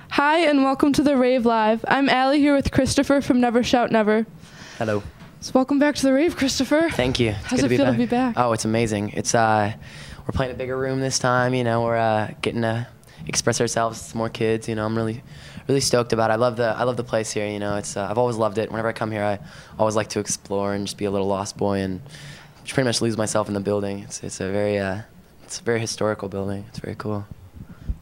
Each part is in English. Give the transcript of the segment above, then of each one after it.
Hi, and welcome to the Rave Live. I'm Allie here with Christopher from Never Shout Never. Hello. So welcome back to the Rave, Christopher. Thank you. How's it feel to be back? Oh, it's amazing. It's we're playing a bigger room this time. You know, we're getting to express ourselves to more kids. You know, I'm really stoked about it. I love the place here. You know, it's I've always loved it. Whenever I come here, I always like to explore and just be a little lost boy and just pretty much lose myself in the building. It's a very historical building. It's very cool.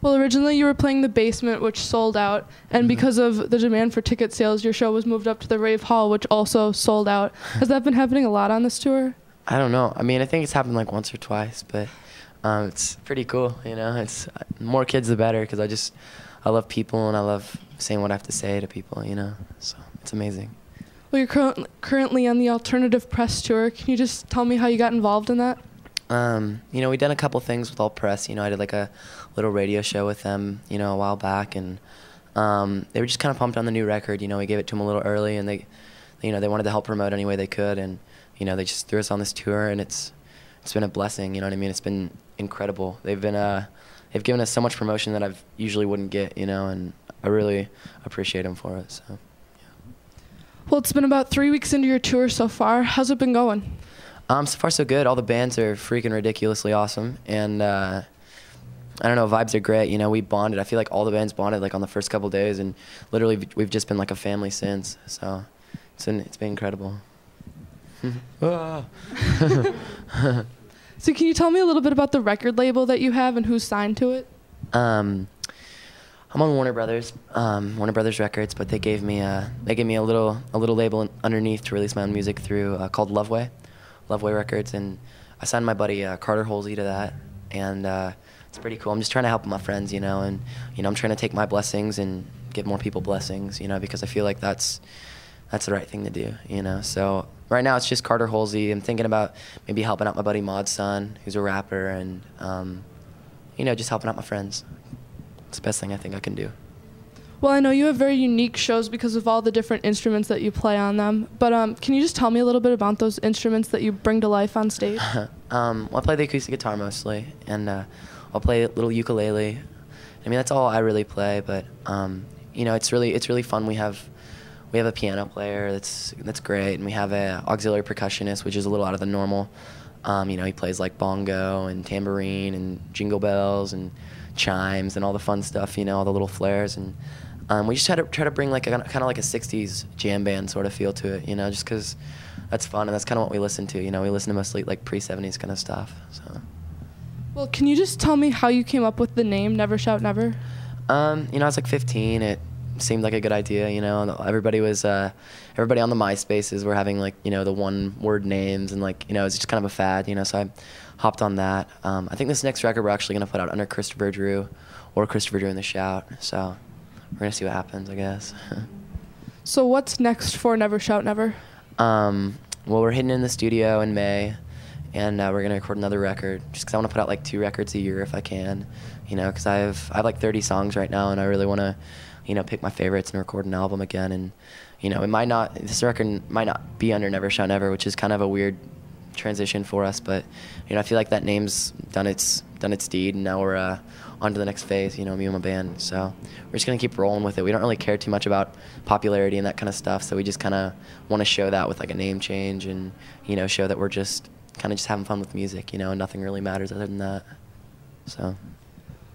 Well, originally you were playing the basement, which sold out, and because of the demand for ticket sales, your show was moved up to the Rave Hall, which also sold out. Has that been happening a lot on this tour? I don't know. I mean, I think it's happened like once or twice, but it's pretty cool. You know, it's more kids the better because I love people and I love saying what I have to say to people. You know, so it's amazing. Well, you're currently on the Alternative Press Tour. Can you just tell me how you got involved in that? You know, we've done a couple things with Alt Press. You know, I did like a little radio show with them, you know, a while back, and they were just kind of pumped on the new record. You know, we gave it to them a little early, and they wanted to help promote any way they could, and you know, they just threw us on this tour, and it's been a blessing. You know what I mean? It's been incredible. They've given us so much promotion that I usually wouldn't get. You know, and I really appreciate them for it. So, yeah. Well, it's been about 3 weeks into your tour so far. How's it been going? So far so good. All the bands are freaking ridiculously awesome, and I don't know, vibes are great. You know, we bonded. I feel like all the bands bonded like on the first couple of days, and literally we've just been like a family since. So it's been incredible. So can you tell me a little bit about the record label that you have and who's signed to it? I'm on Warner Brothers Records, but they gave me a little label underneath to release my own music through called Loveway Records, and I signed my buddy Carter Holsey to that, and it's pretty cool. I'm just trying to help my friends, you know, and you know, I'm trying to take my blessings and give more people blessings, you know, because I feel like that's the right thing to do, you know. So right now it's just Carter Holsey. I'm thinking about maybe helping out my buddy Mod's son, who's a rapper, and you know, just helping out my friends. It's the best thing I think I can do. Well, I know you have very unique shows because of all the different instruments that you play on them, but can you just tell me a little bit about those instruments that you bring to life on stage? Well, I play the acoustic guitar mostly, and I'll play a little ukulele. I mean, that's all I really play, but you know, it's really fun. We have a piano player that's great, and we have a auxiliary percussionist, which is a little out of the normal. You know, he plays like bongo and tambourine and jingle bells and chimes and all the fun stuff, you know, all the little flares, and we just try to bring like kind of like a 60s jam band sort of feel to it, you know, just because that's fun and that's kind of what we listen to, you know. We listen to mostly like pre-70s kind of stuff. So. Well, can you just tell me how you came up with the name Never Shout Never? You know, I was like 15. It seemed like a good idea, you know. Everybody on the MySpaces were having like, you know, the one-word names, and like, you know, it's just kind of a fad, you know. So I hopped on that. I think this next record we're actually gonna put out under Christopher Drew, or Christopher Drew and the Shout. So we're gonna see what happens, I guess. So what's next for Never Shout Never? Well, we're hitting in the studio in May, and we're gonna record another record. Just 'cause I want to put out like 2 records a year if I can, you know, 'cause I have like 30 songs right now, and I really want to, you know, pick my favorites and record an album again. And you know, this record might not be under Never Shout Never, which is kind of a weird transition for us, but you know, I feel like that name's done its deed, and now we're on to the next phase, you know, me and my band. So we're just gonna keep rolling with it. We don't really care too much about popularity and that kind of stuff, so we just kind of want to show that with like a name change, and you know, show that we're just kind of just having fun with music, you know, and nothing really matters other than that. So.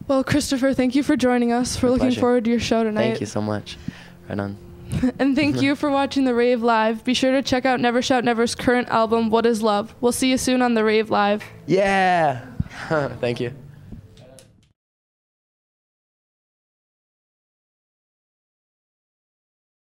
Well, Christopher, thank you for joining us. We're looking forward to your show tonight. Thank you so much. Right on. And thank you for watching the Rave Live. Be sure to check out Never Shout Never's current album, What Is Love. We'll see you soon on the Rave Live. Yeah. Thank you.